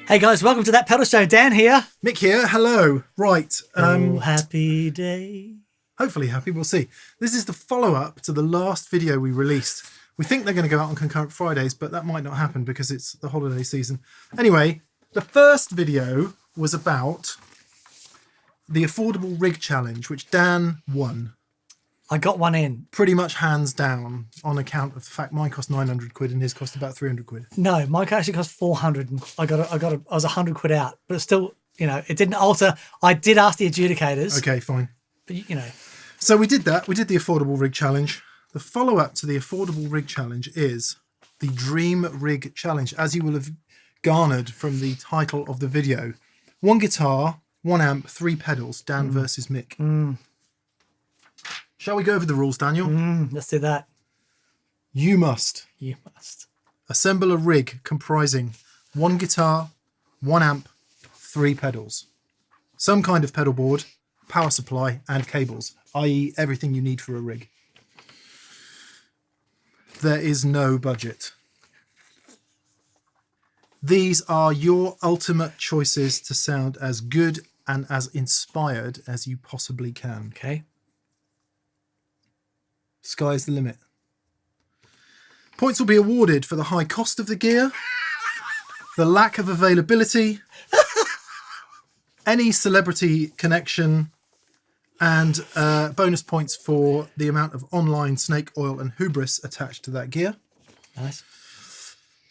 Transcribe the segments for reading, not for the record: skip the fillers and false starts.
Hey guys, welcome to That Pedal Show. Dan here. Mick here. Hello. Right. Oh, happy day. Hopefully happy. We'll see. This is the follow-up to the last video we released. We think they're going to go out on concurrent Fridays, but that might not happen because it's the holiday season. Anyway, the first video was about the affordable rig challenge, which Dan won. I got one in. Pretty much hands down, on account of the fact mine cost 900 quid and his cost about 300 quid. No, mine actually cost 400 and I was 100 quid out, but it's still, it didn't alter. I did ask the adjudicators. Okay, fine. But, So we did that. We did the affordable rig challenge. The follow-up to the affordable rig challenge is the Dream Rig Challenge, as you will have garnered from the title of the video. 1 guitar, 1 amp, 3 pedals, Dan versus Mick. Shall we go over the rules, Daniel? Let's do that. You must assemble a rig comprising 1 guitar, 1 amp, 3 pedals, some kind of pedal board, power supply, and cables, i.e. everything you need for a rig. There is no budget. These are your ultimate choices to sound as good and as inspired as you possibly can. Okay. Sky's the limit. Points will be awarded for the high cost of the gear, the lack of availability, any celebrity connection, and bonus points for the amount of online snake oil and hubris attached to that gear. Nice.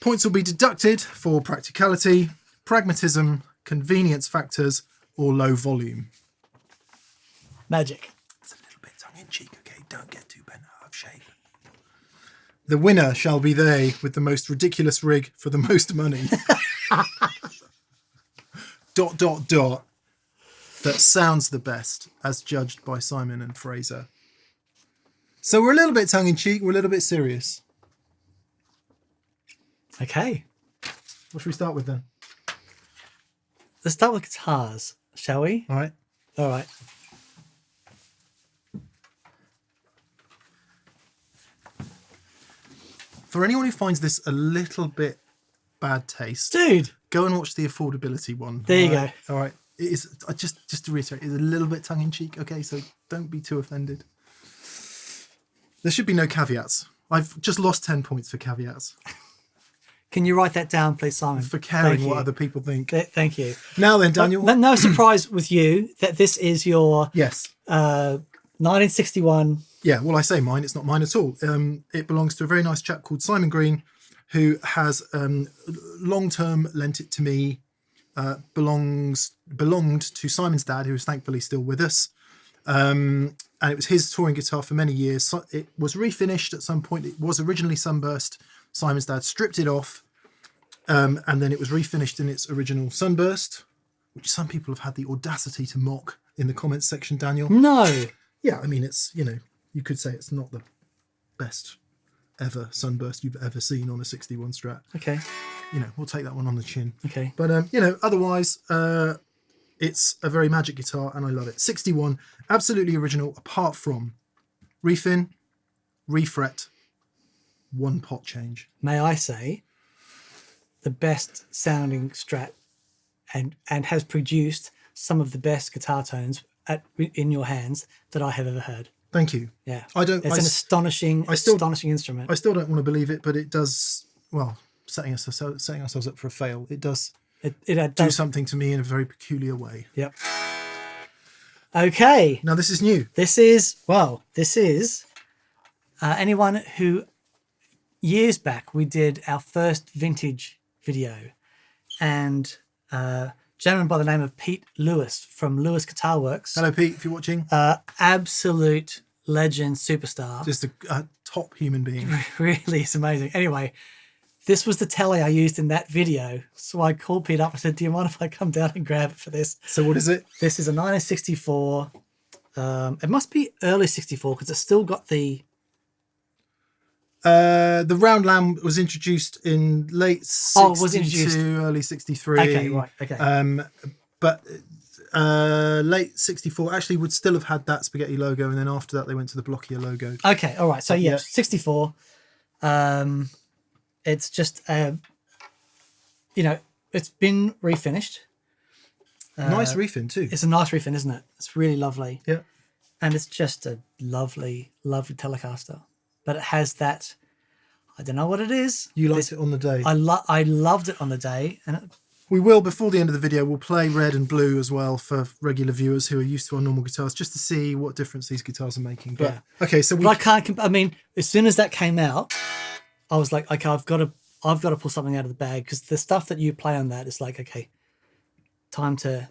Points will be deducted for practicality, pragmatism, convenience factors, or low volume. Magic. It's a little bit tongue-in-cheek, okay? Don't get too bent out of shape. The winner shall be they with the most ridiculous rig for the most money. ... That sounds the best, as judged by Simon and Fraser. So we're a little bit tongue-in-cheek, we're a little bit serious. Okay. What should we start with then? Let's start with guitars, shall we? All right. All right. For anyone who finds this a little bit bad taste, Dude. go and watch the affordability one. There you go. All right. It is just to reiterate, it's a little bit tongue-in-cheek, okay? So don't be too offended. There should be no caveats. I've just lost 10 points for caveats. Can you write that down, please, Simon? For caring what other people think. Thank you. Now then, Daniel. No surprise with you that this is your Yes. 1961. Yeah, well, I say mine. It's not mine at all. It belongs to a very nice chap called Simon Green, who has long-term lent it to me. Belonged to Simon's dad, who is thankfully still with us. And it was his touring guitar for many years. So it was refinished at some point. It was originally Sunburst. Simon's dad stripped it off. And then it was refinished in its original Sunburst, which some people have had the audacity to mock in the comments section, Daniel. No. Yeah, I mean, it's, you could say it's not the best ever Sunburst you've ever seen on a 61 Strat. Okay. We'll take that one on the chin. Okay. But, otherwise, it's a very magic guitar and I love it. 61, absolutely original, apart from refin, refret, 1 pot change. May I say, the best sounding Strat and has produced some of the best guitar tones in your hands that I have ever heard. Thank you. Yeah. It's an astonishing instrument. I still don't want to believe it, but it does, well, setting ourselves up for a fail. It does do something to me in a very peculiar way. Yep. Okay. Now this is new. This is anyone who years back we did our first vintage video, and a gentleman by the name of Pete Lewis from Lewis Guitar Works. Hello, Pete, if you're watching. Absolute legend, superstar. Just a top human being. Really, it's amazing. Anyway, this was the Tele I used in that video. So I called Pete up and said, do you mind if I come down and grab it for this? So what is it? This is a 1964. It must be early 64 because it's still got the round lamb was introduced in late 62, early 63. Okay, right, okay. But late 64 actually would still have had that spaghetti logo, and then after that they went to the blockier logo. Okay, all right. So yeah, 64. It's just it's been refinished. Nice refin too. It's a nice refin, isn't it? It's really lovely. Yeah. And it's just a lovely, lovely Telecaster. But it has that, I don't know what it is. You liked it on the day. I loved it on the day. And We will, before the end of the video, we'll play red and blue as well for regular viewers who are used to our normal guitars, just to see what difference these guitars are making. But Yeah. okay, so but I can't. I mean, as soon as that came out, I was like, okay, I've got to pull something out of the bag, because the stuff that you play on that is like, okay, time to.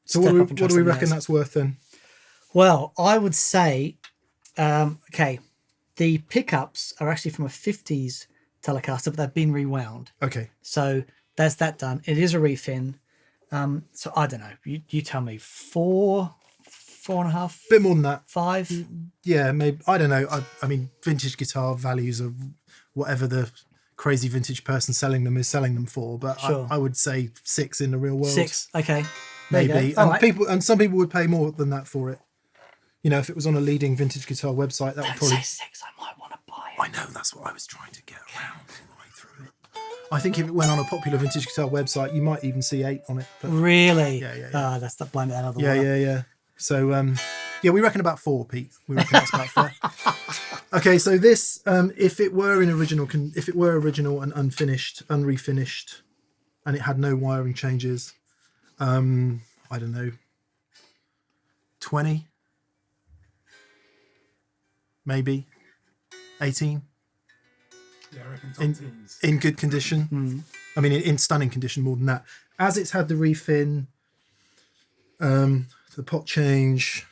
So step what up and do try we reckon something else. that's worth then? Well, I would say, okay, the pickups are actually from a 50s Telecaster, but they've been rewound. Okay. So that's that done. It is a refin. So I don't know. You tell me, 4.5, Bit more than that. 5. Yeah, maybe. I don't know. I mean, vintage guitar values are whatever the crazy vintage person selling them is selling them for. But Sure. I would say 6 in the real world. 6. Okay. There you Maybe. go. All And right. some people would pay more than that for it. You know, if it was on a leading vintage guitar website, that would probably. Say 6. I might want to buy it. I know, that's what I was trying to get around all the way through it. I think if it went on a popular vintage guitar website, you might even see 8 on it. But Really? Yeah. Oh, that's the blind out of the yeah, water. yeah. So, yeah, we reckon about 4, Pete. We reckon that's about fair. Okay, so this, if it were original and unfinished, unrefinished, and it had no wiring changes, I don't know, 20, maybe 18. Yeah, I reckon top teens. In good condition. I mean, in stunning condition, more than that. As it's had the refin, the pot change,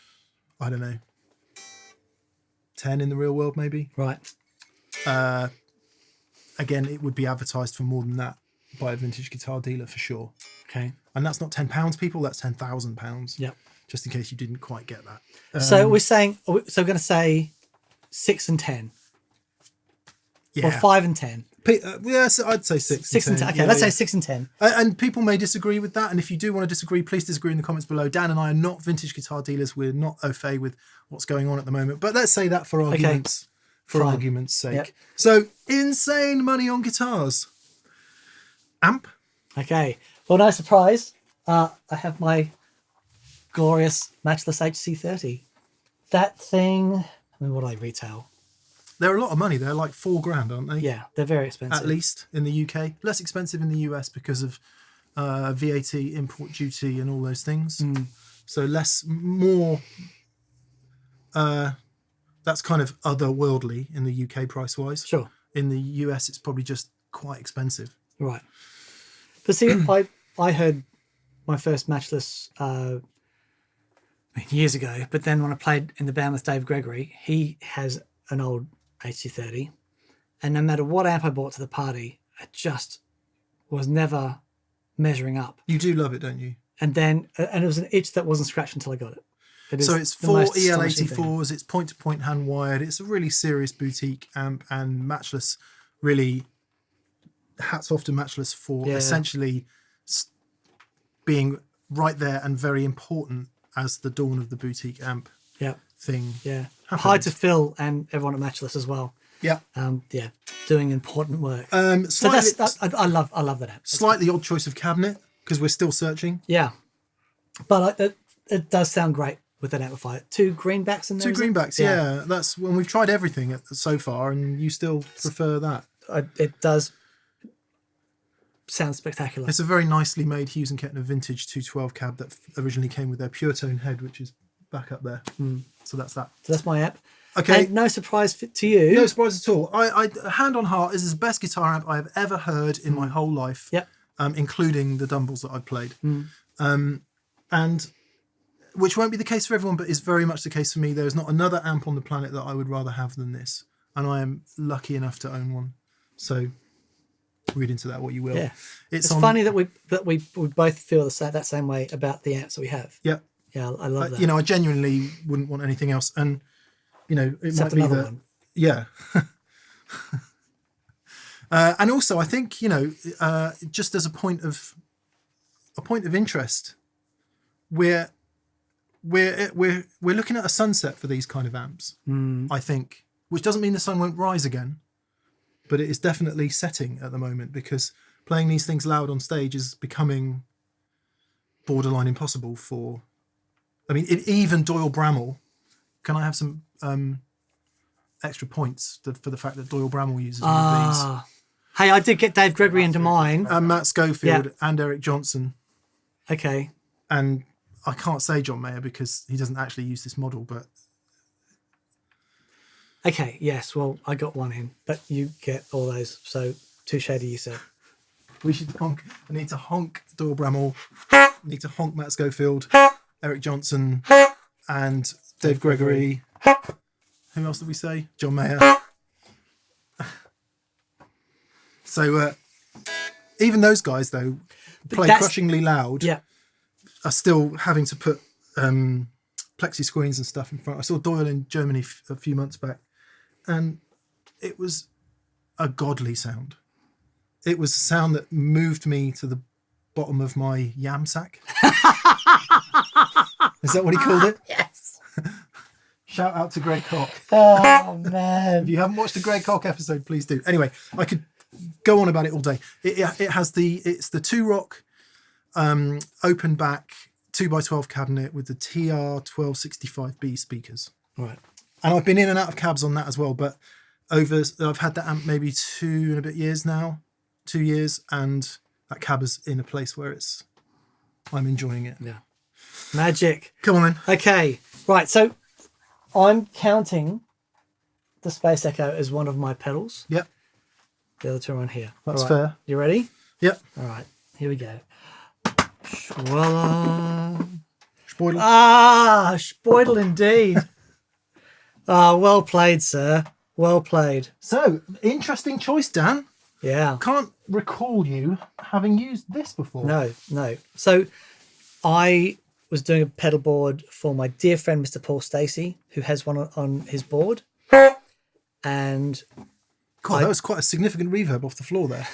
I don't know, 10 in the real world, maybe. Right. Again, it would be advertised for more than that by a vintage guitar dealer for sure. Okay. And that's not £10, people. That's £10,000. Yep. Just in case you didn't quite get that. So we're saying, so we're going to say 6 and 10, Yeah. or 5 and 10. Yes, I'd say 6. 6 and 10. Okay, Yeah, let's yeah. say 6 and 10. And people may disagree with that. And if you do want to disagree, please disagree in the comments below. Dan and I are not vintage guitar dealers. We're not au fait with what's going on at the moment. But let's say that for arguments, Fine. argument's sake. Yep. So, insane money on guitars. Amp. Okay. Well, no surprise. I have my glorious matchless HC30. That thing. I mean, what do they retail? They're a lot of money. They're like $4,000, aren't they? Yeah, they're very expensive. At least in the UK. Less expensive in the US because of VAT, import duty, and all those things. So more. That's kind of otherworldly in the UK price wise. Sure. In the US, it's probably just quite expensive. Right. But see, I heard my first matchless years ago, but then when I played in the band with Dave Gregory, he has an old HC30, and no matter what amp I brought to the party, it just was never measuring up. You do love it, don't you? And then, and it was an itch that wasn't scratched until I got it. It is So it's the 4 most astonishing thing. EL84s, it's point-to-point hand wired, it's a really serious boutique amp, and Matchless really, hats off to Matchless for essentially being right there and very important as the dawn of the boutique amp Yeah, thing. yeah. Happens. Hi to Phil and everyone at Matchless as well. Yeah. Yeah, doing important work. So So I love that amp. slightly odd choice of cabinet because we're still searching. Yeah, but it does sound great with that amplifier. 2 greenbacks in there. 2 is it? greenbacks, yeah. That's when we've tried everything so far, and you still prefer that. It does sound spectacular. It's a very nicely made Hughes and Kettner vintage 212 cab that originally came with their pure tone head, which is back up there. So that's that. So that's my amp. Okay. And no surprise to you. No surprise at all. I hand on heart, this is the best guitar amp I have ever heard in my whole life. Yep. Including the Dumbles that I've played. And which won't be the case for everyone, but is very much the case for me. There's not another amp on the planet that I would rather have than this. And I am lucky enough to own one. So read into that what you will. Yeah. It's funny that we both feel that same way about the amps that we have. Yeah. Yeah, I love that. You know, I genuinely wouldn't want anything else. And, you know, it Except might be another that. one. Yeah. And also, I think, you know, just as a point of interest, we're looking at a sunset for these kind of amps. I think, which doesn't mean the sun won't rise again, but it is definitely setting at the moment because playing these things loud on stage is becoming borderline impossible for. I mean, even Doyle Bramall. Can I have some extra points for the fact that Doyle Bramall uses one of these? Hey, I did get Dave Gregory into mine. And Matt Schofield and Eric Johnson. Okay. And I can't say John Mayer because he doesn't actually use this model, but... Okay, yes, well, I got one in, but you get all those, so touche to you, sir. We should honk. I need to honk Doyle Bramall. Need to honk Matt Schofield, Eric Johnson, and Dave Gregory. Who else did we say? John Mayer. So even those guys, though, play crushingly loud, are still having to put plexi screens and stuff in front. I saw Doyle in Germany a few months back, and it was a godly sound. It was a sound that moved me to the bottom of my yam sack. Is that what he called it? Yes. Shout out to Greg Koch. Oh, man. If you haven't watched the Greg Koch episode, please do. Anyway, I could go on about it all day. It has it's the 2-rock open back 2x12 cabinet with the TR-1265B speakers. Right. And I've been in and out of cabs on that as well, but I've had that amp maybe 2 and a bit years now, 2 years, and that cab is in a place where I'm enjoying it. Yeah. Magic. Come on then. Okay. Right. So I'm counting the Space Echo as one of my pedals. Yep. The other two are on here. That's fair. You ready? Yep. All right. Here we go. Schwalla. Spoidle. Ah, Spoidle indeed. Well played, sir. Well played. So, interesting choice, Dan. Yeah. Can't recall you having used this before. No. So I was doing a pedal board for my dear friend, Mr. Paul Stacey, who has one on his board. And God, that was quite a significant reverb off the floor there.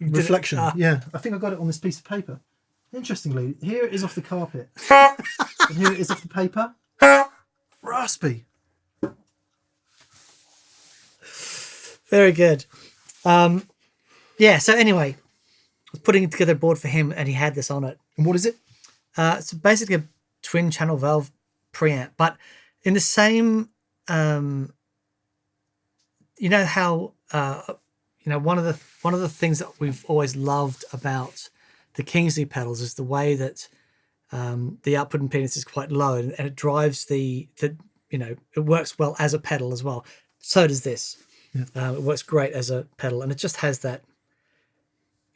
Reflection. Yeah, I think I got it on this piece of paper. Interestingly, here it is off the carpet. And here it is off the paper. Raspy. very good. Yeah, so anyway, I was putting together a board for him and he had this on it. And what is it? It's basically a twin channel valve preamp, but in the same, you know how, one of the things that we've always loved about the Kingsley pedals is the way that the output impedance is quite low and it drives it works well as a pedal as well. So does this. Yeah. It works great as a pedal and it just has that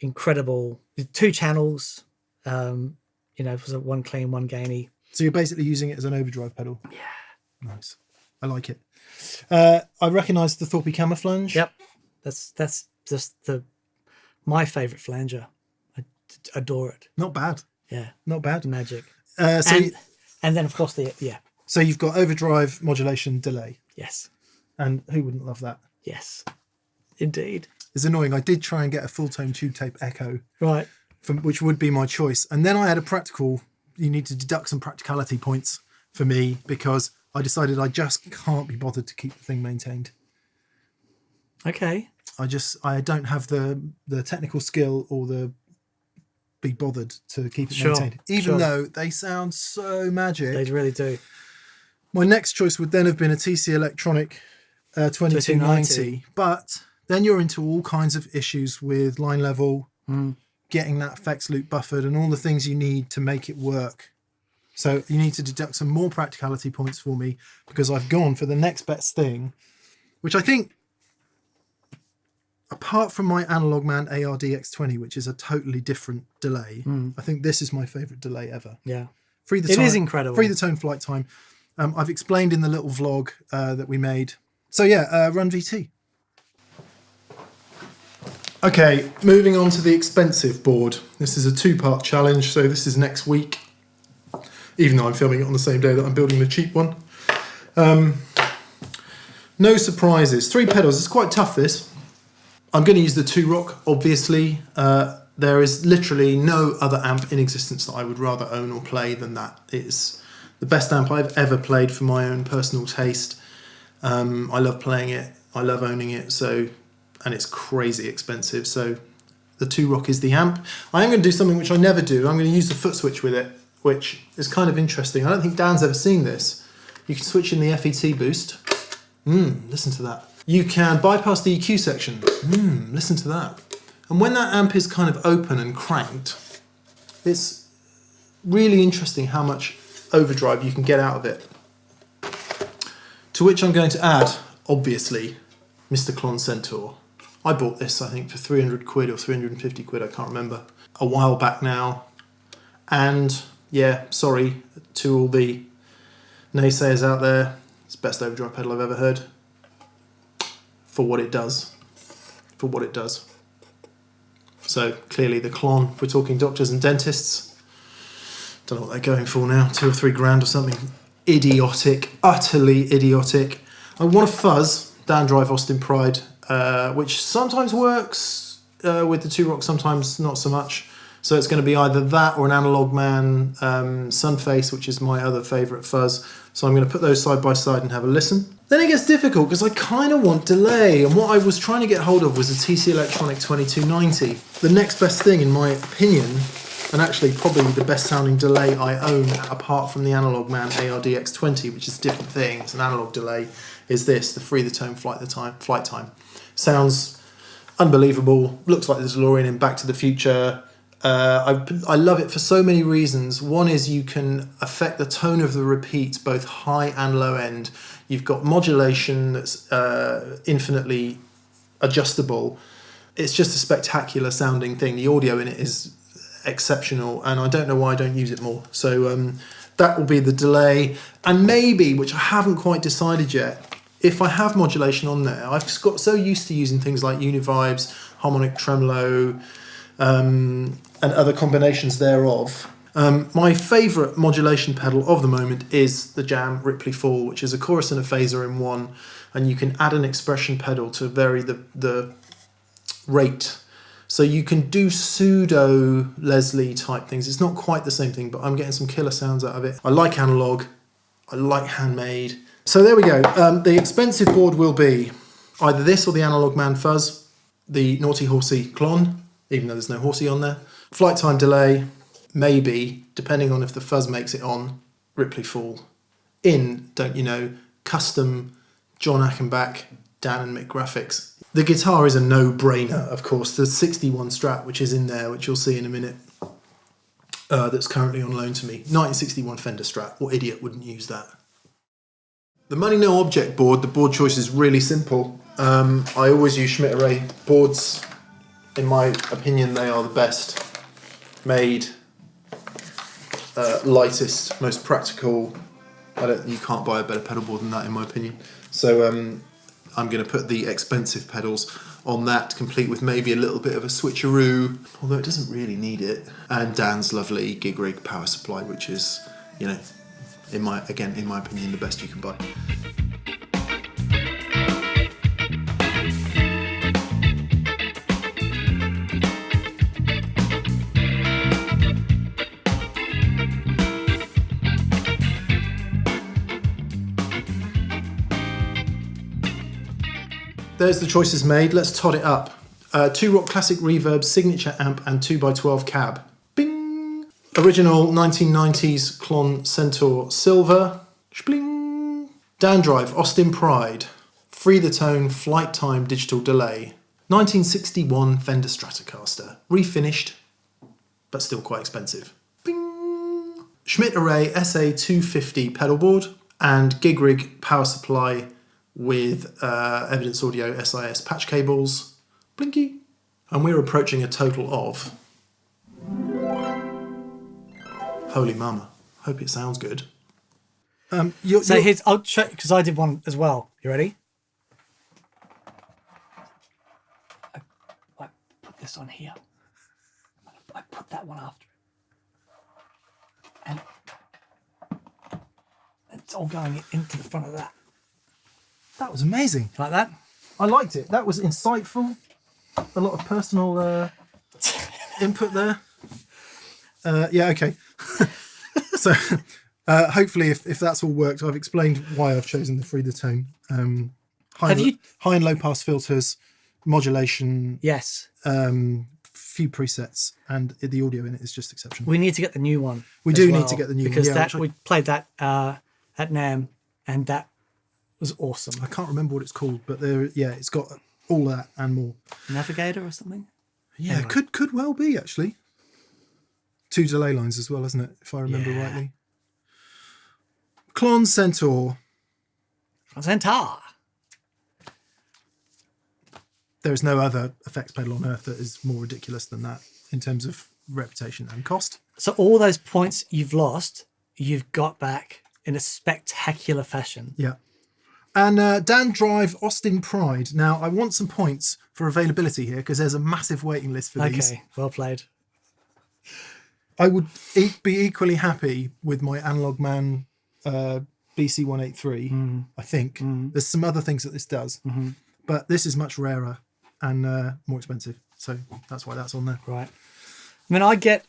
incredible 2 channels, for one clean, one gainy. So you're basically using it as an overdrive pedal. Yeah. Nice. I like it. I recognise the Thorpe camouflage. Yep. That's just my favourite flanger. I adore it. Not bad. Yeah. Not bad. Magic. And then of course So you've got overdrive, modulation, delay. Yes. And who wouldn't love that? Yes. Indeed. It's annoying. I did try and get a full tone tube tape echo. Right. Which would be my choice. And then I had you need to deduct some practicality points for me because I decided I just can't be bothered to keep the thing maintained. Okay. I don't have the technical skill or be bothered to keep it maintained. Even though they sound so magic. They really do. My next choice would then have been a TC Electronic 2290. But then you're into all kinds of issues with line level, getting that effects loop buffered and all the things you need to make it work. So you need to deduct some more practicality points for me because I've gone for the next best thing, which I think, apart from my Analog Man ARD X20, which is a totally different delay, I think this is my favourite delay ever. Yeah. It is incredible. Free the tone flight time. I've explained in the little vlog that we made. So yeah, run VT. Okay, moving on to the expensive board. This is a 2-part challenge, so this is next week, even though I'm filming it on the same day that I'm building the cheap one. No surprises. 3 pedals. It's quite tough, this. I'm going to use the 2-rock, obviously. There is literally no other amp in existence that I would rather own or play than that. It's the best amp I've ever played for my own personal taste. I love playing it. I love owning it. So and it's crazy expensive. So the 2-Rock is the amp. I am going to do something which I never do. I'm going to use the foot switch with it, which is kind of interesting. I don't think Dan's ever seen this. You can switch in the FET boost. Listen to that. You can bypass the EQ section. Listen to that. And when that amp is kind of open and cranked, it's really interesting how much overdrive you can get out of it. To which I'm going to add, obviously, Mr. Klon Centaur. I bought this, I think, for 300 quid or 350 quid, I can't remember, a while back now. And yeah, sorry to all the naysayers out there, it's the best overdrive pedal I've ever heard. For what it does. For what it does. So clearly the Klon, if we're talking doctors and dentists, don't know what they're going for now, 2 or 3 grand or something. Idiotic, utterly idiotic. I want a fuzz, Dan Drive Austin Pride, which sometimes works with the 2-Rock, sometimes not so much. So it's going to be either that or an Analog Man Sunface, which is my other favourite fuzz. So I'm going to put those side by side and have a listen. Then it gets difficult because I kind of want delay. And what I was trying to get hold of was a TC Electronic 2290. The next best thing, in my opinion, and actually probably the best sounding delay I own apart from the Analog Man ARDX20, which is a different thing, it's an analog delay, is this, the Free the Tone Flight Time. Sounds unbelievable, looks like the DeLorean in Back to the Future. I love it for so many reasons. One is you can affect the tone of the repeats, both high and low end. You've got modulation that's infinitely adjustable. It's just a spectacular sounding thing. The audio in it is exceptional, and I don't know why I don't use it more. So that will be the delay. And maybe, which I haven't quite decided yet, if I have modulation on there, I've got so used to using things like Univibes, harmonic tremolo, and other combinations thereof. My favourite modulation pedal of the moment is the Jam Ripley Fall, which is a chorus and a phaser in one, and you can add an expression pedal to vary the rate. So you can do pseudo Leslie type things. It's not quite the same thing, but I'm getting some killer sounds out of it. I like analog, I like handmade. So there we go. The expensive board will be either this or the Analog Man Fuzz, the Naughty Horsey Klon, even though there's no horsey on there. Flight time delay, maybe, depending on if the fuzz makes it on, Ripley Fall. In, don't you know, custom John Achenbach, Dan and Mick graphics. The guitar is a no-brainer, of course. The 61 Strat, which is in there, which you'll see in a minute, that's currently on loan to me. 1961 Fender Strat. What idiot wouldn't use that? The Money No Object board, the board choice is really simple. I always use Schmidt-Array boards. In my opinion, they are the best made, lightest, most practical. You can't buy a better pedal board than that, in my opinion. So I'm going to put the expensive pedals on that, complete with maybe a little bit of a switcheroo, although it doesn't really need it. And Dan's lovely gig rig power supply, which is, you know, in my opinion, the best you can buy. There's the choices made. Let's tot it up. 2-Rock Classic Reverb Signature Amp and 2x12 cab. Bing! Original 1990s Klon Centaur Silver. Shpling! Dan Drive Austin Pride. Free the Tone Flight Time Digital Delay. 1961 Fender Stratocaster. Refinished, but still quite expensive. Bing! Schmidt-Array SA250 pedalboard and gig rig power supply with Evidence Audio SIS patch cables. Blinky. And we're approaching a total of... Holy mama. Hope it sounds good. Here's, I'll check, because I did one as well. You ready? I put this on here. I put that one after it. And it's all going into the front of that. That was amazing. Like that? I liked it. That was insightful. A lot of personal input there. Yeah, okay. So hopefully if that's all worked, I've explained why I've chosen the Free the Tone. High and low pass filters, modulation, Yes. few presets, and the audio in it is just exceptional. We need to get the new one. We do need to get the new one, because yeah, we played that at NAMM, and that was awesome. I can't remember what it's called, but it's got all that and more. Navigator or something? Yeah, Anyway. could well be actually. 2 delay lines as well, isn't it? If I remember rightly. Klon Centaur. Centaur. There is no other effects pedal on earth that is more ridiculous than that in terms of reputation and cost. So all those points you've lost, you've got back in a spectacular fashion. Yeah. And Dan Drive Austin Pride. Now, I want some points for availability here because there's a massive waiting list for these. Okay, well played. I would be equally happy with my Analog Man BC183, I think. There's some other things that this does, but this is much rarer and more expensive. So that's why that's on there. Right. I mean,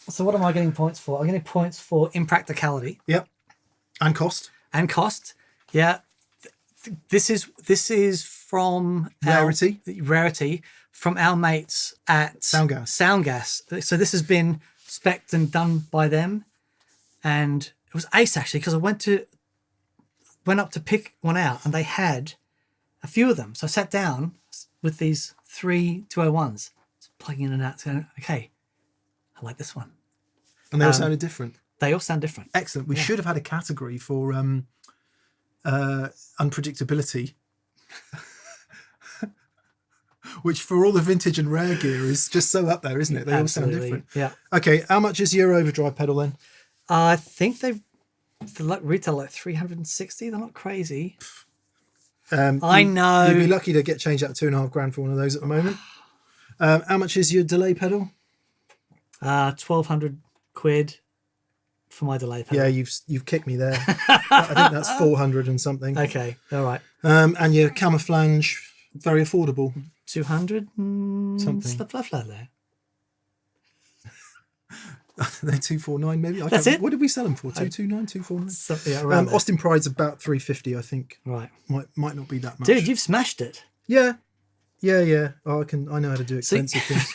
so what am I getting points for? I'm getting points for impracticality. Yep. And cost. And cost. Yeah. This is from Rarity. Rarity from our mates at Soundgas. So this has been spec'd and done by them, and it was ace actually because I went up to pick one out and they had a few of them. So I sat down with these 3 201s, plugging in and out, going, okay, I like this one. And they all sounded different. They all sound different. Excellent. We should have had a category for unpredictability, which for all the vintage and rare gear is just so up there, isn't it? They all sound different. Yeah. Okay, how much is your overdrive pedal then? I think they retail like 360. They're not crazy. I know. You'd be lucky to get changed out $2.5 grand for one of those at the moment. How much is your delay pedal? 1,200 quid for my delay pedal. Yeah, you've kicked me there. I think that's 400 and something. Okay, all right. And your camouflage, very affordable. 200 something. Flat there. They're 249 maybe. That's it. What did we sell them for? 229, 249. Something around Austin Pride's about 350, I think. right. Might not be that much. Dude, you've smashed it. Yeah. Oh, I know how to do expensive things.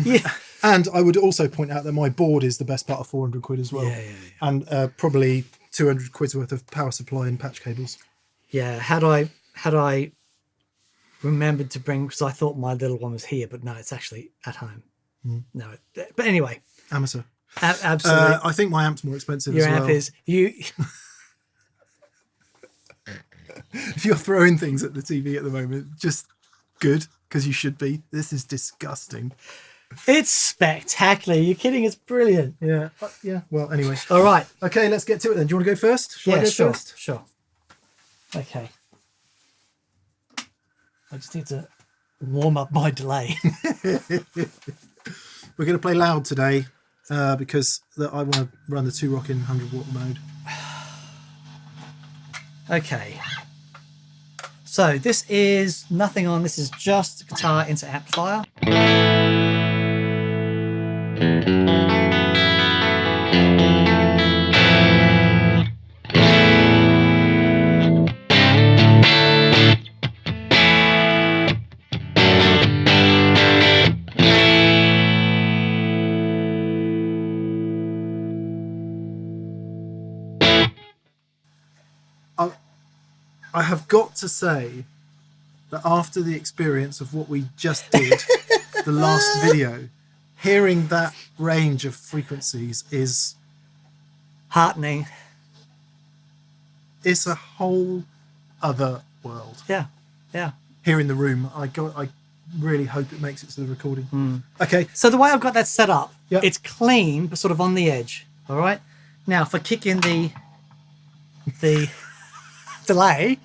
Yeah. And I would also point out that my board is the best part of 400 quid as well. Yeah. And probably 200 quid's worth of power supply and patch cables. Yeah. Had I remembered to bring, because I thought my little one was here, but no, it's actually at home. No, but anyway, Amateur. Absolutely. I think my amp's more expensive Your as well. amp is you. If you're throwing things at the TV at the moment, just good, because you should be. This is disgusting. It's spectacular. You're kidding? It's brilliant. Yeah. Well, anyway. All right. Okay, let's get to it then. Do you want to go first? Shall I go sure. first? Sure. Okay. I just need to warm up my delay. We're going to play loud today because I want to run the 2 Rockin' 100 watt mode. Okay. So this is nothing on. This is just guitar into amplifier. I have got to say that after the experience of what we just did, the last video, hearing that range of frequencies is Heartening. it's a whole other world. Yeah. Here in the room, I really hope it makes it to the recording. Okay. So the way I've got that set up, Yep. it's clean, but sort of on the edge. All right. Now, if I kick in the delay,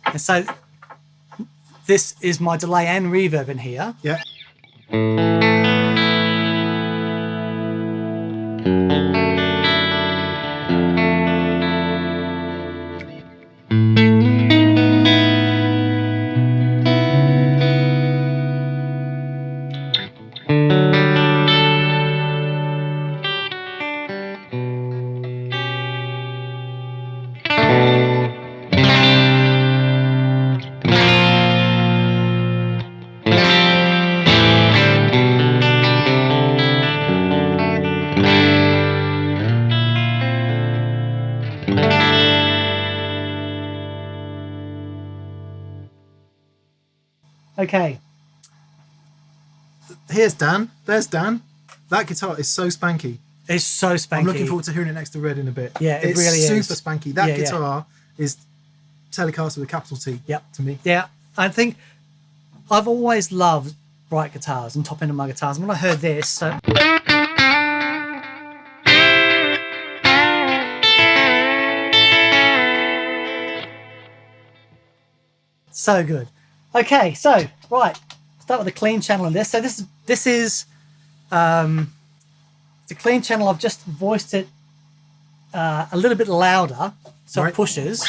and so this is my delay and reverb in here. Yeah. Okay. Here's Dan. There's Dan. That guitar is so spanky. It's so spanky. I'm looking forward to hearing it next to Red in a bit. Yeah, it it's really is. super spanky. That guitar is Telecaster with a capital T. Yep. To me. Yeah, I think I've always loved bright guitars and top end of my guitars. And when I heard this, so good. Okay, so right, start with a clean channel on this. So this is it's a clean channel. I've just voiced it a little bit louder, so it pushes.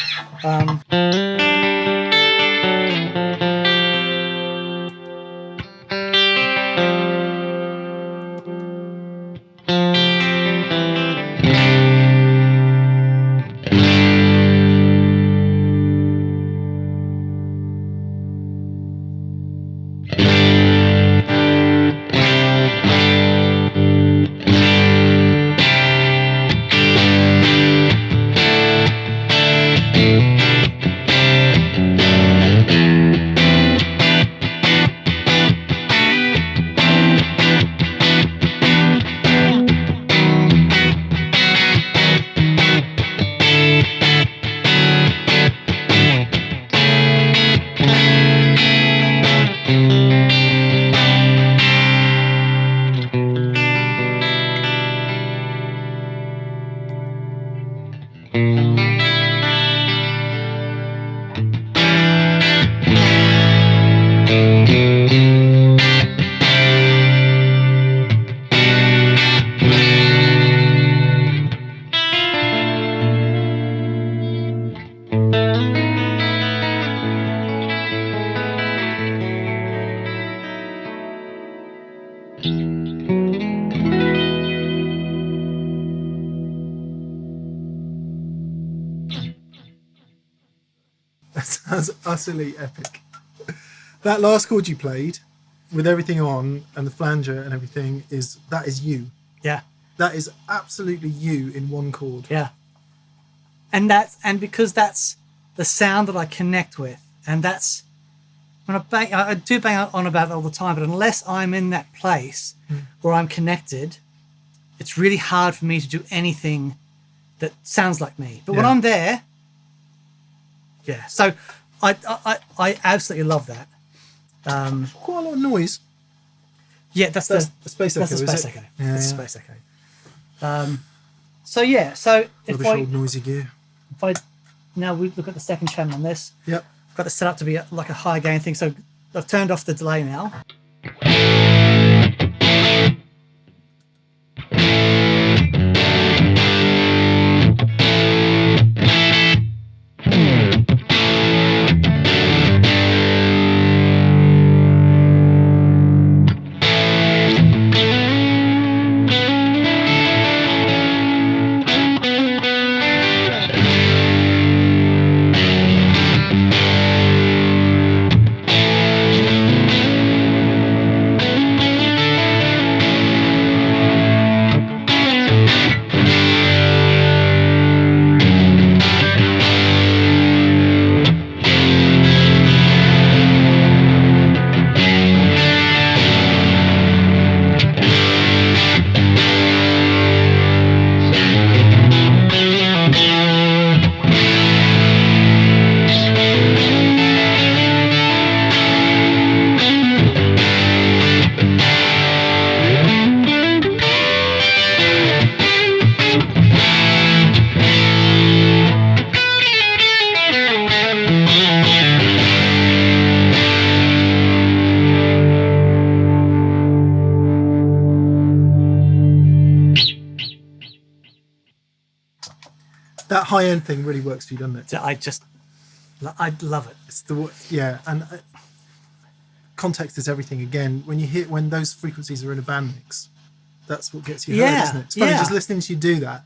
That sounds utterly epic. That last chord you played, with everything on and the flanger and everything, that is you. Yeah. That is absolutely you in one chord. Yeah. And because that's the sound that I connect with, and that's when I do bang on about it all the time, but unless I'm in that place where I'm connected, it's really hard for me to do anything that sounds like me. But when I'm there, yeah. So I absolutely love that. Quite a lot of noise. Yeah, that's the space echo. That's the space echo. Yeah, that's the space echo. So if old noisy gear. Now we look at the second channel on this. Yep. Got this set up to be like a high gain thing. So I've turned off the delay now. That high end thing really works for you, doesn't it? I love it. It's and context is everything. Again, when those frequencies are in a band mix, that's what gets you heard, isn't it? It's funny just listening to you do that.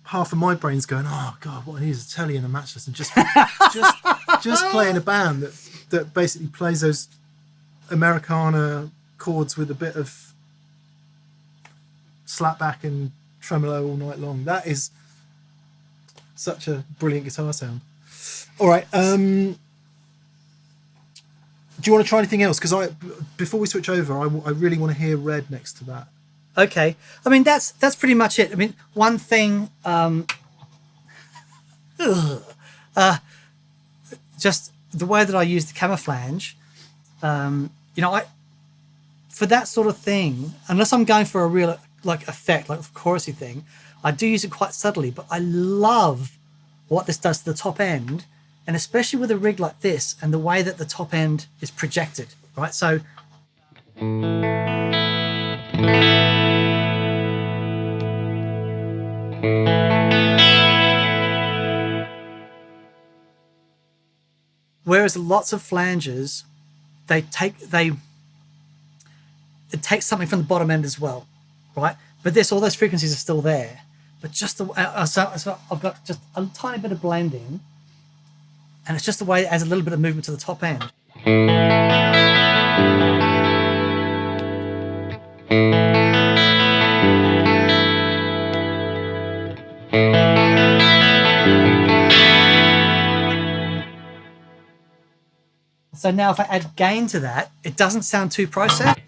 Half of my brain's going, oh god, what I need is a Tele and a matchless, and just playing a band that basically plays those Americana chords with a bit of slapback and tremolo all night long. That is such a brilliant guitar sound. All right, Do you want to try anything else? Because before we switch over, I really want to hear red next to that. Okay. I mean, that's pretty much it. I mean, one thing, just the way that I use the camouflage, for that sort of thing, unless I'm going for a real like effect, like a chorusy thing, I do use it quite subtly, but I love what this does to the top end, and especially with a rig like this and the way that the top end is projected, right? So whereas lots of flanges, it takes something from the bottom end as well, right? But all those frequencies are still there. But just so I've got just a tiny bit of blending, and it's just the way it adds a little bit of movement to the top end. So now if I add gain to that, it doesn't sound too processed.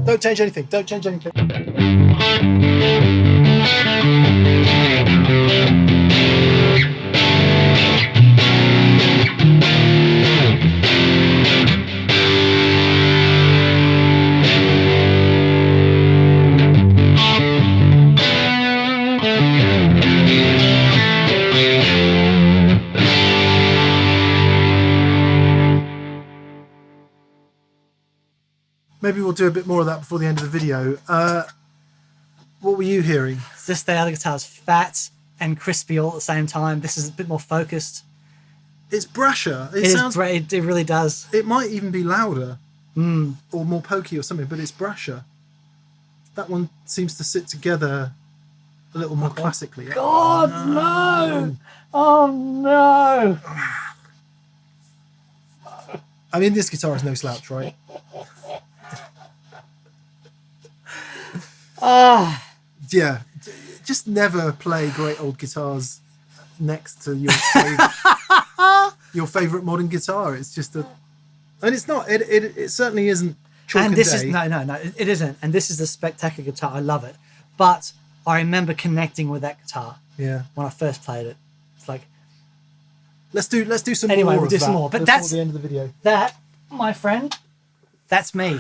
Don't change anything. Don't change anything. Maybe we'll do a bit more of that before the end of the video. What were you hearing? This the other guitar's fat and crispy all at the same time. This is a bit more focused. It's brasher. It really does. It might even be louder or more pokey or something, but it's brasher. That one seems to sit together a little more classically. God, no! Oh, no! I mean, this guitar is no slouch, right? Yeah, just never play great old guitars next to your favorite modern guitar. It's just and it's not. It certainly isn't. And this is no, it isn't. And this is the spectacular guitar. I love it, but I remember connecting with that guitar. Yeah. When I first played it, it's like let's do some anyway. more. We'll do some more. But that's the end of the video. That, my friend, that's me.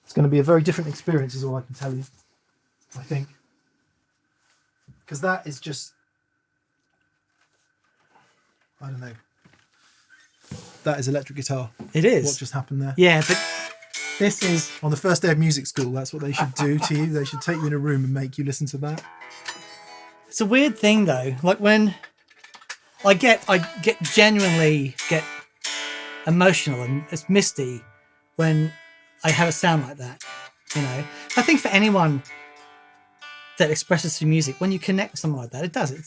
It's going to be a very different experience, is all I can tell you. I think, because that is just, I don't know. That is electric guitar. It is. What just happened there? Yeah, but this is on the first day of music school. That's what they should do to you. They should take you in a room and make you listen to that. It's a weird thing though. Like when I genuinely get emotional and it's misty when I have a sound like that. You know, I think for anyone that expresses through music, when you connect with someone like that, it does. It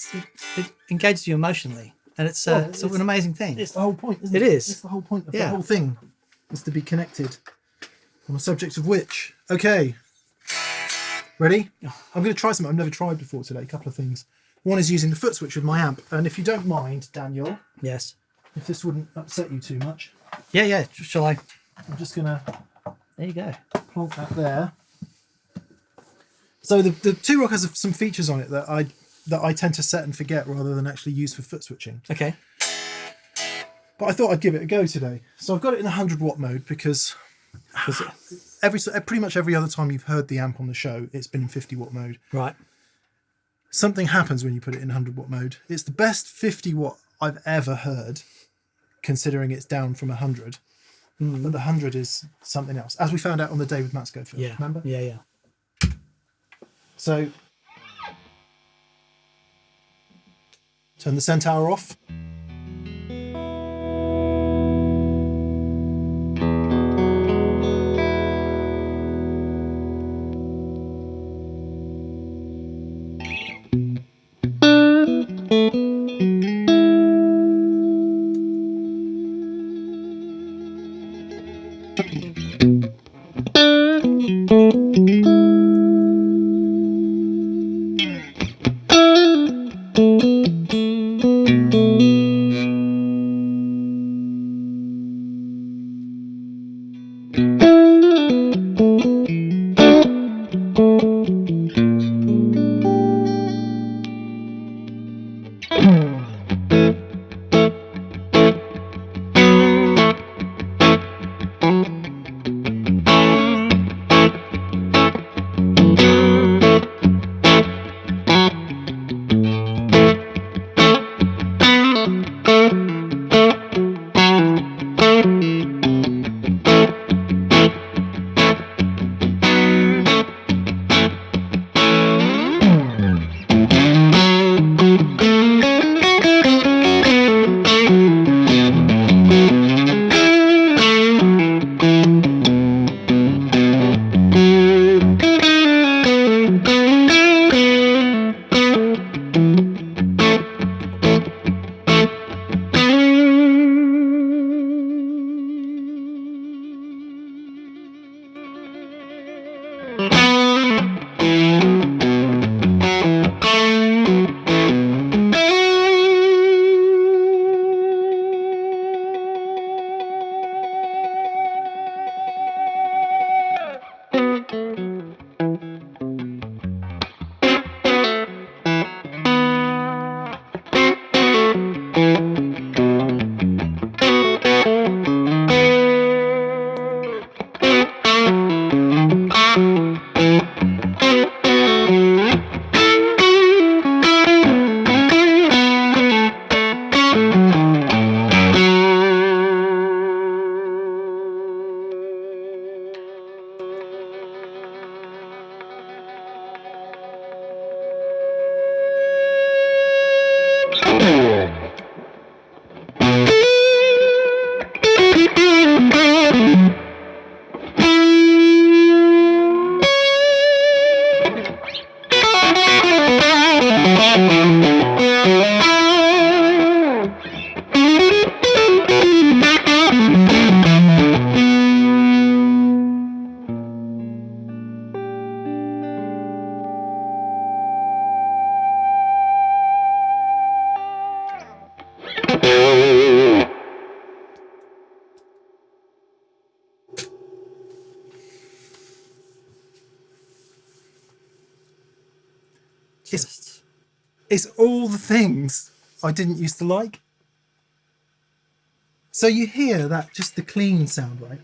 engages you emotionally, and it's an amazing thing. It's the whole point, isn't it? It is. It's the whole point of the whole thing, is to be connected. On the subject of which, okay, ready? I'm going to try something I've never tried before today. A couple of things. One is using the foot switch with my amp, and if you don't mind, Daniel. Yes. If this wouldn't upset you too much. Yeah. Shall I? I'm just going to. There you go. Plonk that there. So the Two Rock has some features on it that I tend to set and forget rather than actually use for foot switching. Okay. But I thought I'd give it a go today. So I've got it in 100 watt mode because pretty much every other time you've heard the amp on the show, it's been in 50 watt mode. Right. Something happens when you put it in 100 watt mode. It's the best 50 watt I've ever heard, considering it's down from 100. But the 100 is something else, as we found out on the David Matsko film. Yeah. Remember? Yeah. So turn the centaur off. It's all the things I didn't used to like. So you hear that, just the clean sound, right?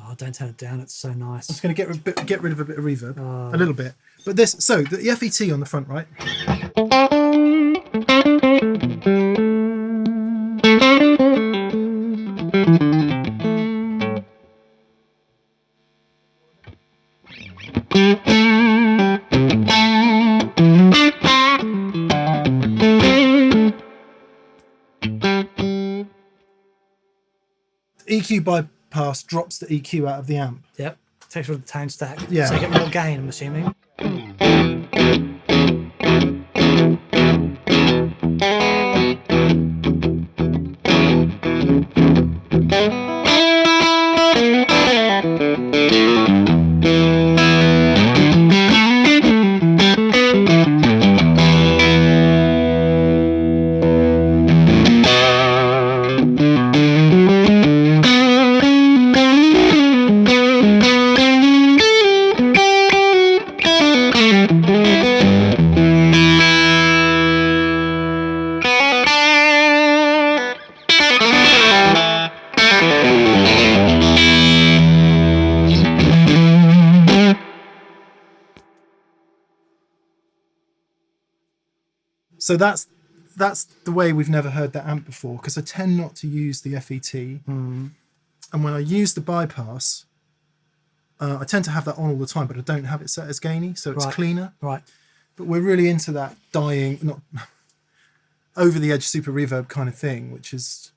Oh, don't turn it down. It's so nice. I'm just going to get rid of a bit of reverb, a little bit. But this, so the FET on the front, right? EQ bypass drops the EQ out of the amp. Yep. Takes rid of the tone stack. Yeah. So you get more gain, I'm assuming. So that's the way we've never heard that amp before, because I tend not to use the FET. And when I use the bypass, I tend to have that on all the time, but I don't have it set as gainy, so it's Right. cleaner. Right. but we're really into that dying, not over the edge super reverb kind of thing, which is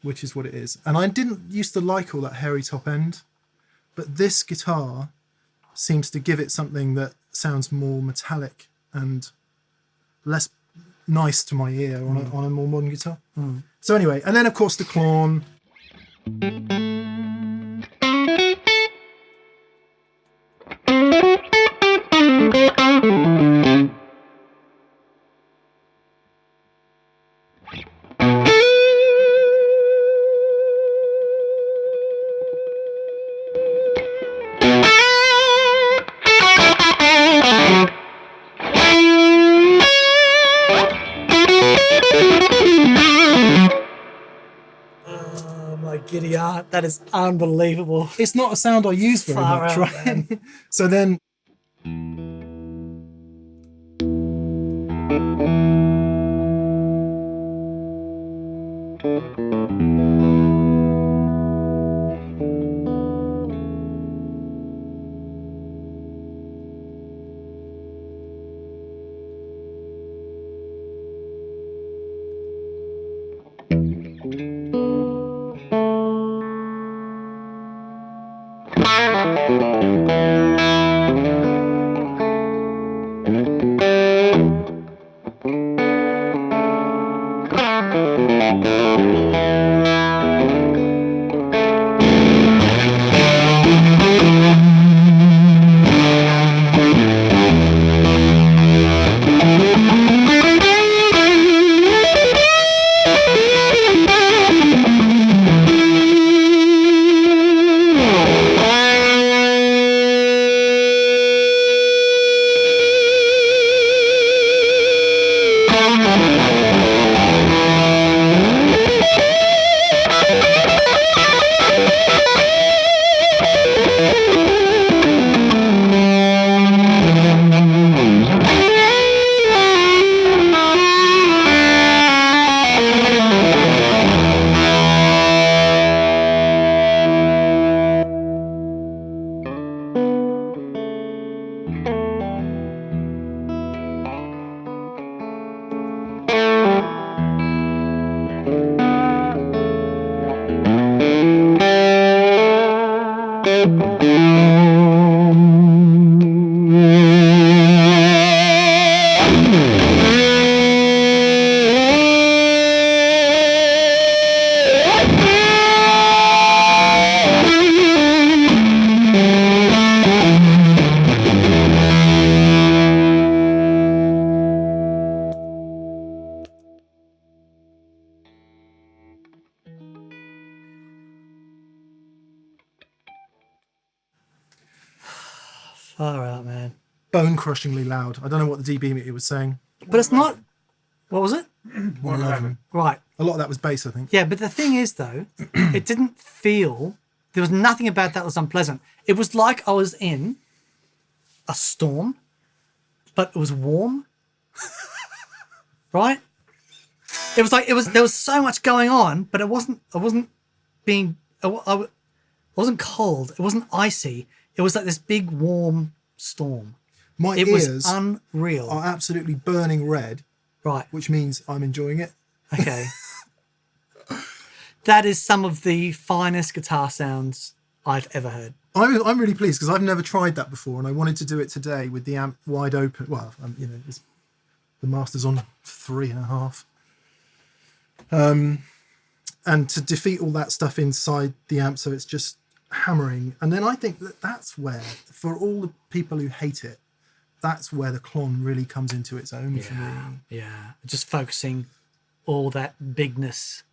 what it is. And I didn't used to like all that hairy top end, but this guitar seems to give it something that sounds more metallic and less nice to my ear on a more modern guitar. So anyway, and then of course the Klon. Giddy art, that is unbelievable. It's not a sound I use very Far much, out, right? So then Far out, man. bone-crushingly loud. I don't know what the dB meter was saying. But it's not. What was it? 111. Right. A lot of that was bass, I think. Yeah, but the thing is, though, it didn't feel. There was nothing about that was unpleasant. It was like I was in a storm, but it was warm. Right? It was like there was so much going on, but it wasn't. I wasn't being. I wasn't cold. It wasn't icy. It was like this big warm storm. My It ears was unreal. are absolutely burning red, Right. which means I'm enjoying it. Okay. That is some of the finest guitar sounds I've ever heard. I'm really pleased because I've never tried that before, and I wanted to do it today with the amp wide open. Well, the master's on 3.5, and to defeat all that stuff inside the amp, so it's just hammering. And then I think that's where, for all the people who hate it, that's where the Klon really comes into its own for me. Yeah. Just focusing all that bigness.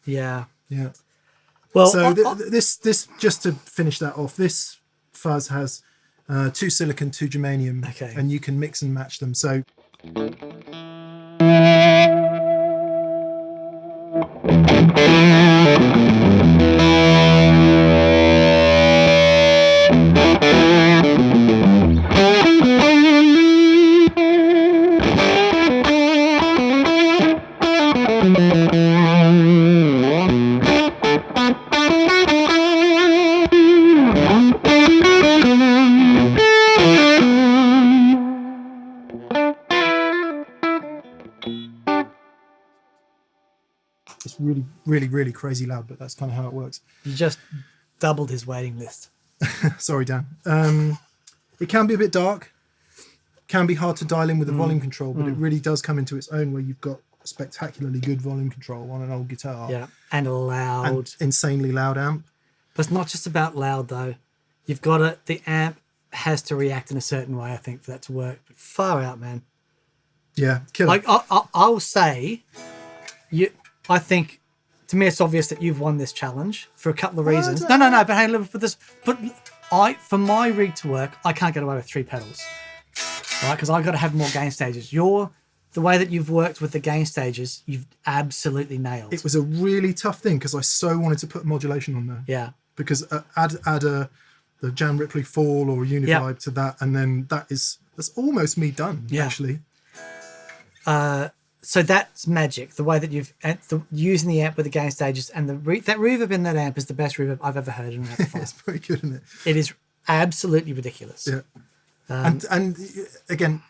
Yeah. Yeah. Well, So this just to finish that off, this fuzz has 2 silicon, 2 germanium, Okay. and you can mix and match them. So it's really, really, really crazy loud, but that's kind of how it works. You just doubled his waiting list. Sorry, Dan. It can be a bit dark, can be hard to dial in with the volume control, but it really does come into its own where you've got spectacularly good volume control on an old guitar. Yeah, and loud. And insanely loud amp. But it's not just about loud, though. You've got to, the amp has to react in a certain way, I think, for that to work. But far out, man. Yeah, killer. Like, I'll say, I think, to me, it's obvious that you've won this challenge for a couple of reasons. No, but hang on, for my rig to work, I can't get away with 3 pedals, right? Because I've got to have more gain stages. The way that you've worked with the gain stages, you've absolutely nailed. It was a really tough thing because I so wanted to put modulation on there. Yeah. Because add the Jan Ripley Fall or Univibe to that, and then that's almost me done, actually. So that's magic. The way that you've using the amp with the gain stages and that reverb in that amp is the best reverb I've ever heard in an amplifier. It's pretty good, isn't it? It is absolutely ridiculous. Yeah. And again,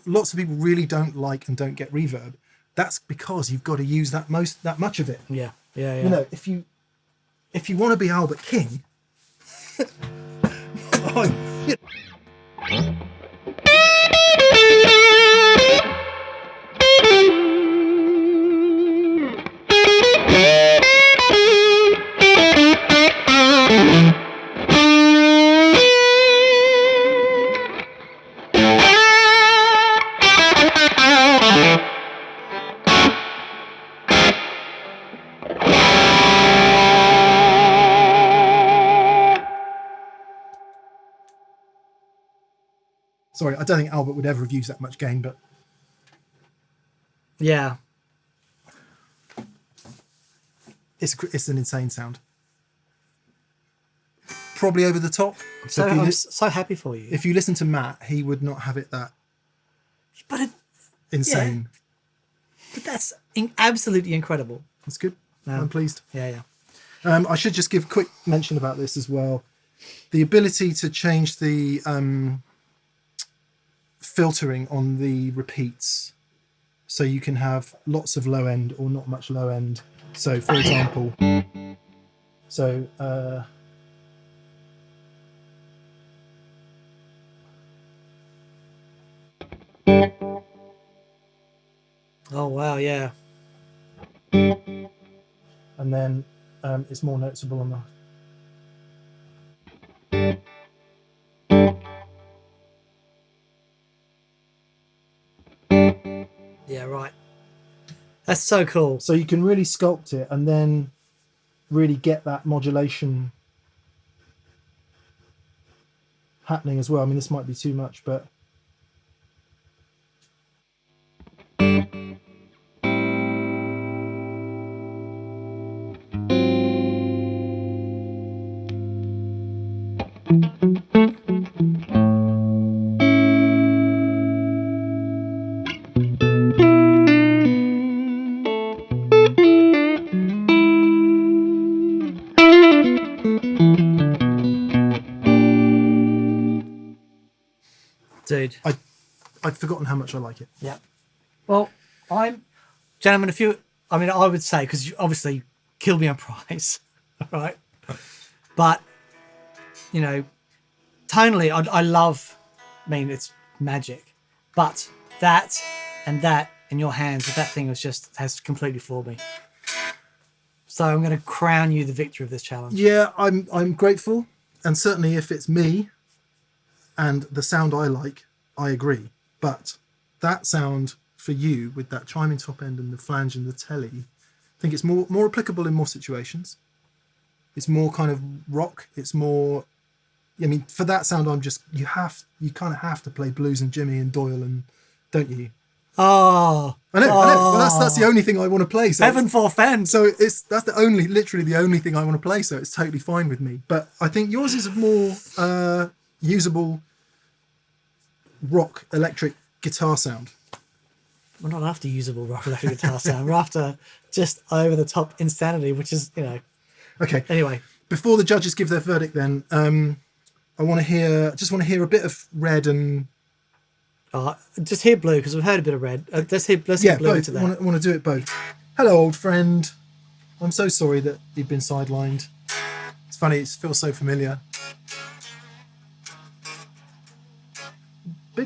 lots of people really don't like and don't get reverb. That's because you've got to use that much of it. Yeah. You know, if you want to be Albert King, sorry, I don't think Albert would ever have used that much gain, but yeah, it's an insane sound. Probably over the top. So I'm so happy for you. If you listen to Matt, he would not have it that insane. Yeah. But that's absolutely incredible. That's good. I'm pleased. Yeah. I should just give a quick mention about this as well. The ability to change the filtering on the repeats, so you can have lots of low end or not much low end. So, for example, oh wow, yeah. And then it's more noticeable on the. Yeah, right. That's so cool. So you can really sculpt it and then really get that modulation happening as well. I mean, this might be too much, but dude, I'd forgotten how much I like it. Yeah. Well, gentlemen, I would say, because you obviously killed me on price, right? But, you know, tonally, I love, it's magic. But that and that in your hands with that thing has completely floored me. So I'm going to crown you the victor of this challenge. Yeah, I'm grateful. And certainly if it's me and the sound I like, I agree. But that sound for you with that chiming top end and the flange and the Tele, I think it's more applicable in more situations. It's more kind of rock. It's more, for that sound, you kind of have to play blues and Jimmy and Doyle, and don't you? Oh, I know. Well, that's the only thing I want to play. So heaven forfend. So that's literally the only thing I want to play. So it's totally fine with me. But I think yours is a more usable rock electric guitar sound. We're not after usable rock electric guitar sound. We're after just over the top insanity, which is, Okay. Anyway, before the judges give their verdict, then I want to hear a bit of red and. Just hear blue because we've heard a bit of red. Let's hear blue both. to that. I want to do it both. Hello, old friend. I'm so sorry that you've been sidelined. It's funny, it feels so familiar.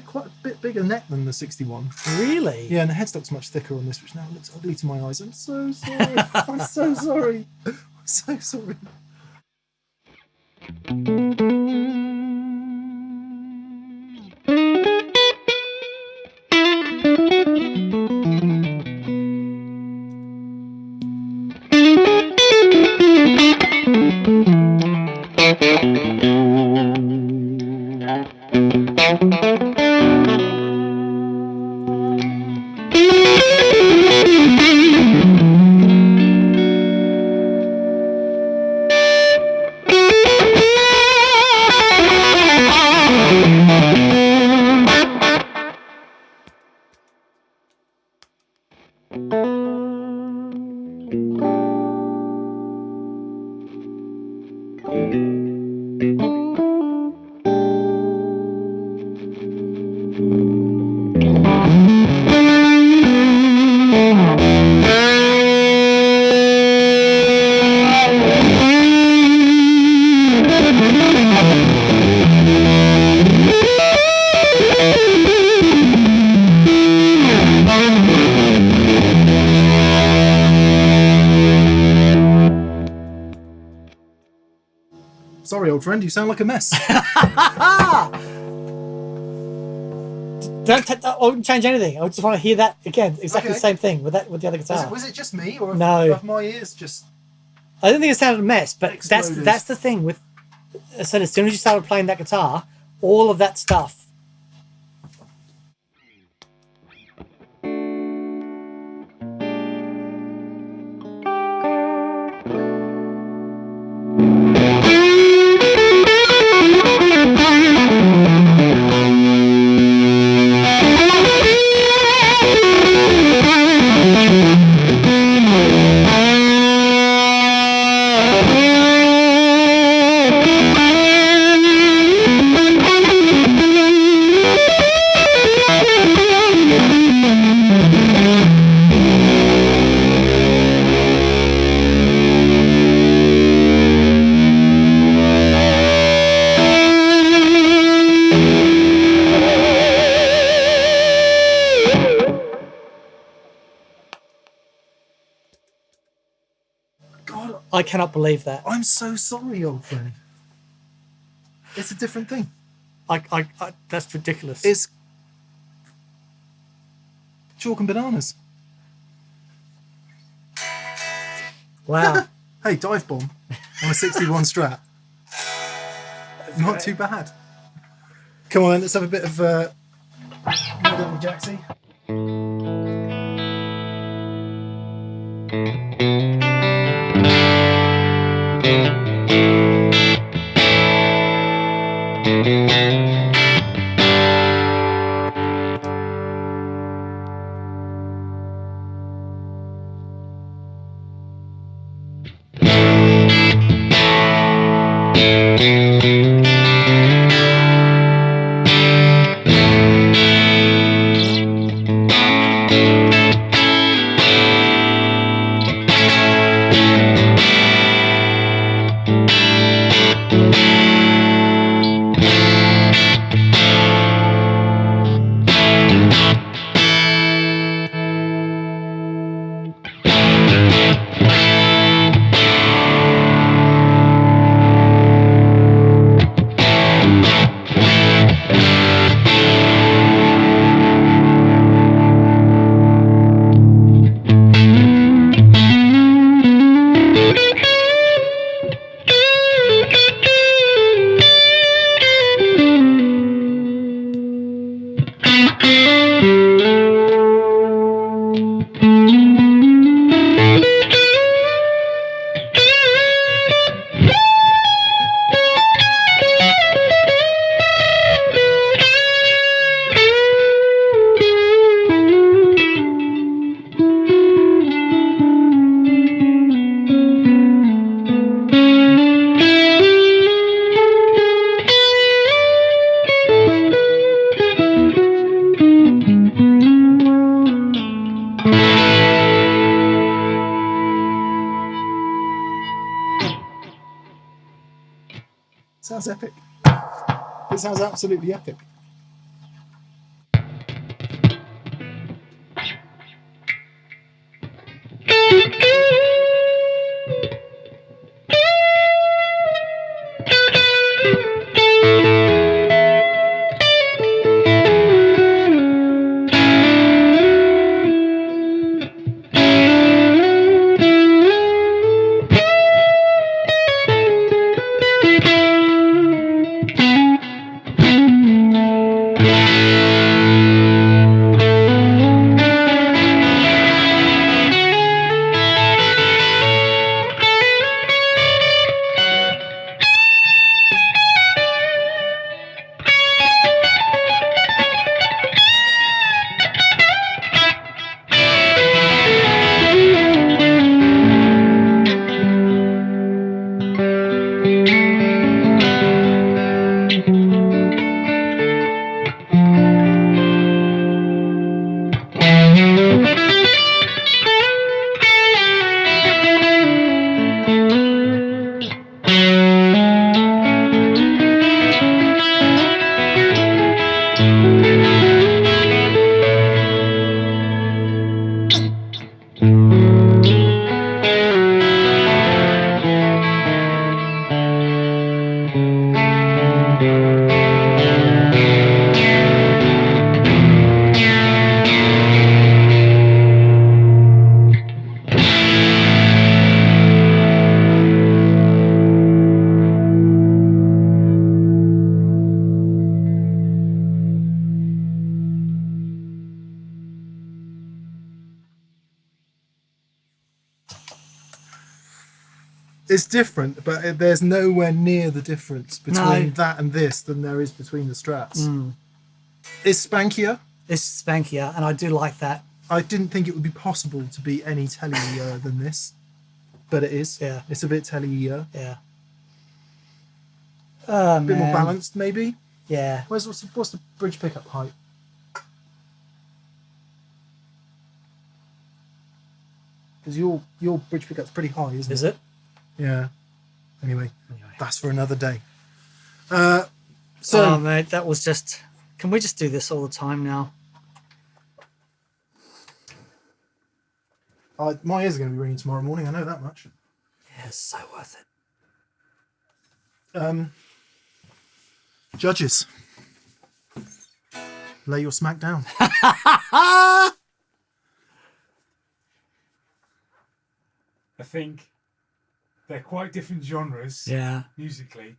Quite a bit bigger neck than the 61. Really? Yeah, and the headstock's much thicker on this, which now looks ugly to my eyes. I'm so sorry. I'm so sorry. I'm so sorry. Sorry, old friend, you sound like a mess. I wouldn't change anything. I just want to hear that again. Exactly the same thing with the other guitar. Was it just me, or No. have my ears just... I don't think it sounded a mess, but Exploded. that's the thing with. I said as soon as you started playing that guitar, all of that stuff. God, I cannot believe that. I'm so sorry, old friend. It's a different thing. I that's ridiculous. It's chalk and bananas. Wow. Hey, dive bomb on a 61 Strat. Not too bad. Come on, then, let's have a bit of Modern Jaxie. sounds epic. It sounds absolutely epic. It's different, but there's nowhere near the difference between that and this than there is between the Strats. It's spankier. It's spankier, and I do like that. I didn't think it would be possible to be any Tele than this, but it is. Yeah. It's a bit Tele-ier. Yeah. A bit more balanced, maybe. Yeah. What's the bridge pickup height? Because your bridge pickup's pretty high, isn't it? Is it? Yeah. Anyway, that's for another day. Oh, mate, that was just... Can we just do this all the time now? My ears are going to be ringing tomorrow morning. I know that much. Yeah, it's so worth it. Judges, lay your smack down. I think they're quite different genres musically.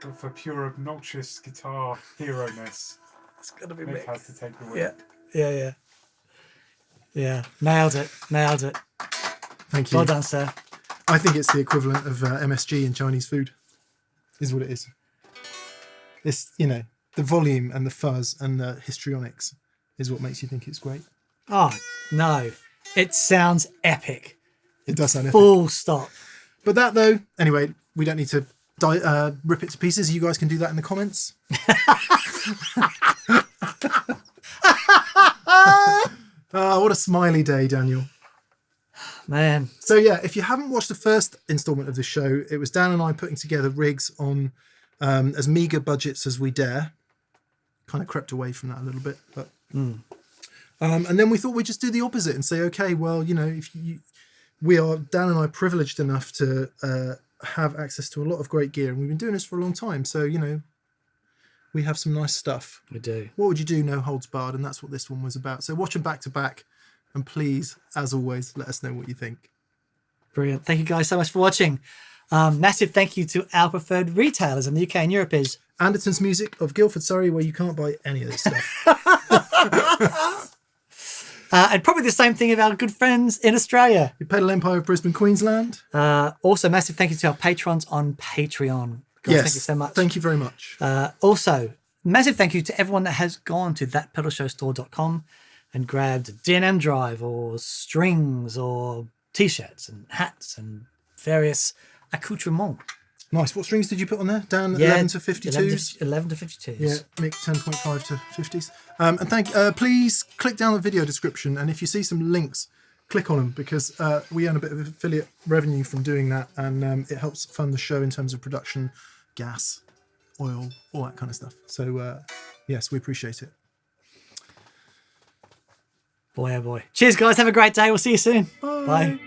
But for pure obnoxious guitar hero-ness, It's going to be Mick Mick. has to take the win. Yeah. Nailed it. Thank you. Well done, sir. I think it's the equivalent of MSG in Chinese food, is what it is. It's, the volume and the fuzz and the histrionics is what makes you think it's great. Oh, no. It sounds epic. It does sound epic. Full stop. But that, though, anyway, we don't need to rip it to pieces. You guys can do that in the comments. What a smiley day, Daniel. Man. So yeah, if you haven't watched the first installment of the show, it was Dan and I putting together rigs on as meager budgets as we dare. Kind of crept away from that a little bit, but and then we thought we'd just do the opposite and say, okay, well, if we are, Dan and I, privileged enough to have access to a lot of great gear, and we've been doing this for a long time, so we have some nice stuff. We do. What would you do? No holds barred, and that's what this one was about. So watch them back to back, and please, as always, let us know what you think. Brilliant. Thank you guys so much for watching. Massive thank you to our preferred retailers in the UK and Europe is Anderton's Music of Guildford, Surrey, where you can't buy any of this stuff. and probably the same thing of our good friends in Australia. The Pedal Empire of Brisbane, Queensland. Also, massive thank you to our patrons on Patreon. Guys, Yes, thank you so much. Thank you very much. Also, massive thank you to everyone that has gone to thatpedalshowstore.com and grabbed a D&M drive or strings or t-shirts and hats and various accoutrements. Nice. What strings did you put on there? Dan, 11 to 52s? 11 to 52s. Yeah, Mick 10.5 to 50s. And please click down the video description, and if you see some links click on them because we earn a bit of affiliate revenue from doing that, and it helps fund the show in terms of production, gas, oil, all that kind of stuff. So yes, we appreciate it. Boy, oh boy. Cheers, guys. Have a great day. We'll see you soon. Bye. Bye.